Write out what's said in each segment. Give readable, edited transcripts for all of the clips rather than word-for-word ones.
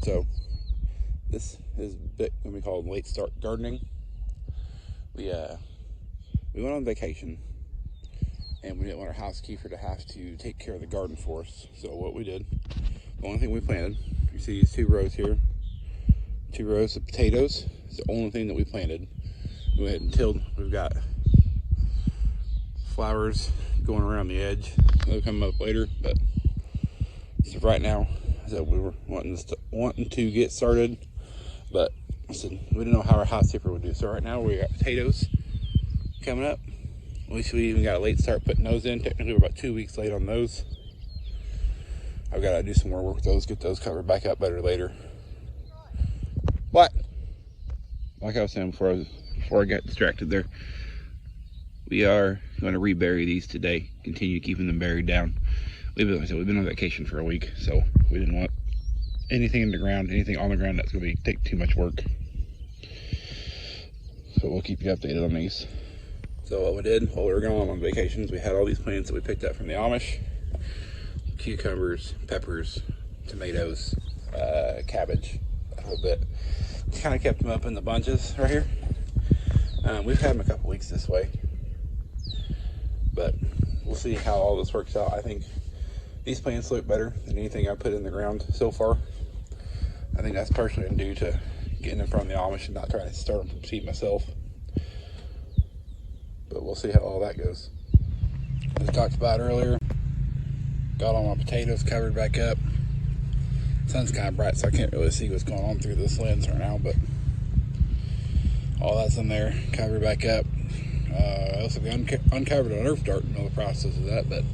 So this is going to be called late start gardening. We went on vacation, and we didn't want our housekeeper to have to take care of the garden for us. So what we did, the only thing we planted, you see these 2 rows here, 2 rows of potatoes. It's the only thing that we planted. We went and tilled. We've got flowers going around the edge. They'll come up later, but so right now, so we were wanting to get started, but I said we didn't know how our housekeeper would do. So right now we got potatoes coming up. At least we even got a late start putting those in. Technically, we're about 2 weeks late on those. I've got to do some more work with those, get those covered back up better later. But like I was saying before I got distracted there, we are going to rebury these today. Continue keeping them buried down. We've been on vacation for a week, so we didn't want anything in the ground, anything on the ground that's going to take too much work. So we'll keep you updated on these. So what we did while we were going on vacations, we had all these plants that we picked up from the Amish: cucumbers, peppers, tomatoes, cabbage, a whole bit. Kind of kept them up in the bunches right here. We've had them a couple weeks this way, but we'll see how all this works out. I think these plants look better than anything I put in the ground so far. I think that's partially due to getting them from the Amish and not trying to start them from seed myself. But we'll see how all that goes. As I talked about earlier, got all my potatoes covered back up. Sun's kind of bright, so I can't really see what's going on through this lens right now, but all that's in there, covered back up. I also uncovered an earth dart in the process of that, but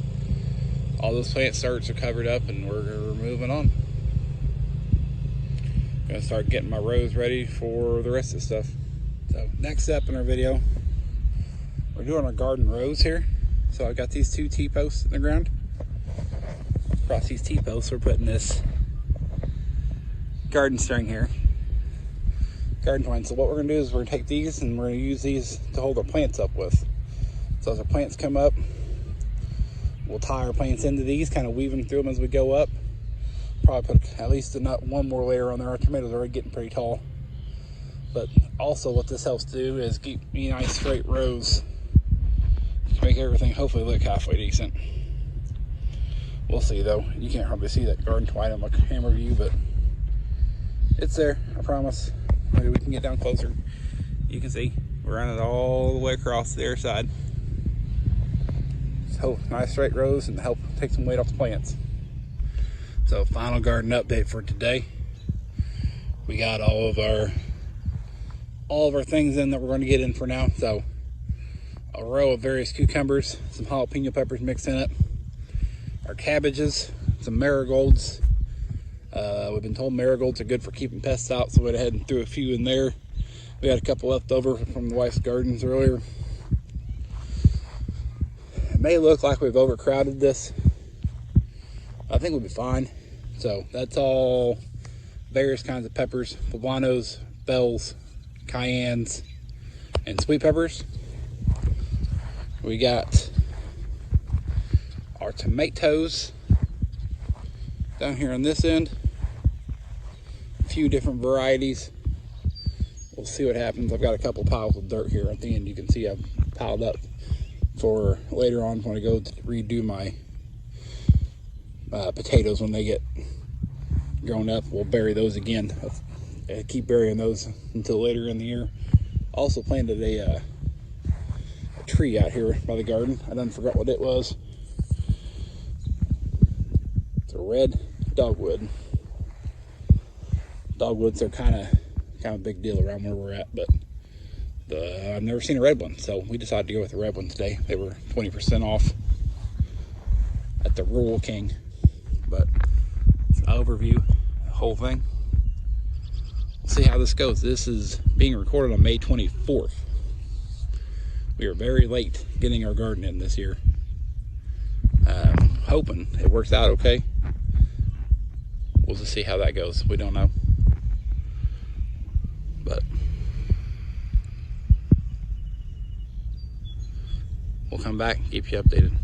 all those plant starts are covered up, and we're moving on. Gonna start getting my rows ready for the rest of the stuff. So next up in our video, we're doing our garden rows here. So I've got these 2 T-posts in the ground. Across these T-posts, we're putting this garden string here, garden twine. So what we're gonna do is we're gonna take these and we're gonna use these to hold our plants up with. So as our plants come up, we'll tie our plants into these, kind of weave them through them as we go up. Probably put at least one more layer on there. Our tomatoes are already getting pretty tall. But also what this helps do is keep me nice straight rows to make everything hopefully look halfway decent. We'll see though. You can't probably see that garden twine on my camera view, but it's there, I promise. Maybe we can get down closer. You can see we're running it all the way across the other side. So nice straight rows and help take some weight off the plants. So final garden update for today. We got all of our things in that we're going to get in for now. So a row of various cucumbers, some jalapeno peppers mixed in it, our cabbages, some marigolds. We've been told marigolds are good for keeping pests out, so we went ahead and threw a few in there. We had a couple left over from the wife's gardens earlier. It may look like we've overcrowded this. I think we'll be fine. So that's all various kinds of peppers: poblanos, bells, cayennes, and sweet peppers. We got our tomatoes down here on this end. A few different varieties. We'll see what happens. I've got a couple piles of dirt here at the end. You can see I've piled up for later on when I go to redo my potatoes when they get grown up. We'll bury those again. I'll keep burying those until later in the year. Also planted a tree out here by the garden. I done forgot what it was. It's a red dogwood. Dogwoods are kind of a big deal around where we're at, but I've never seen a red one, so we decided to go with the red one today. They were 20% off at the Rural King. But it's an overview of the whole thing. We'll see how this goes. This is being recorded on May 24th. We are very late getting our garden in this year. Hoping it works out okay. We'll just see how that goes. We don't know. But we'll come back and keep you updated.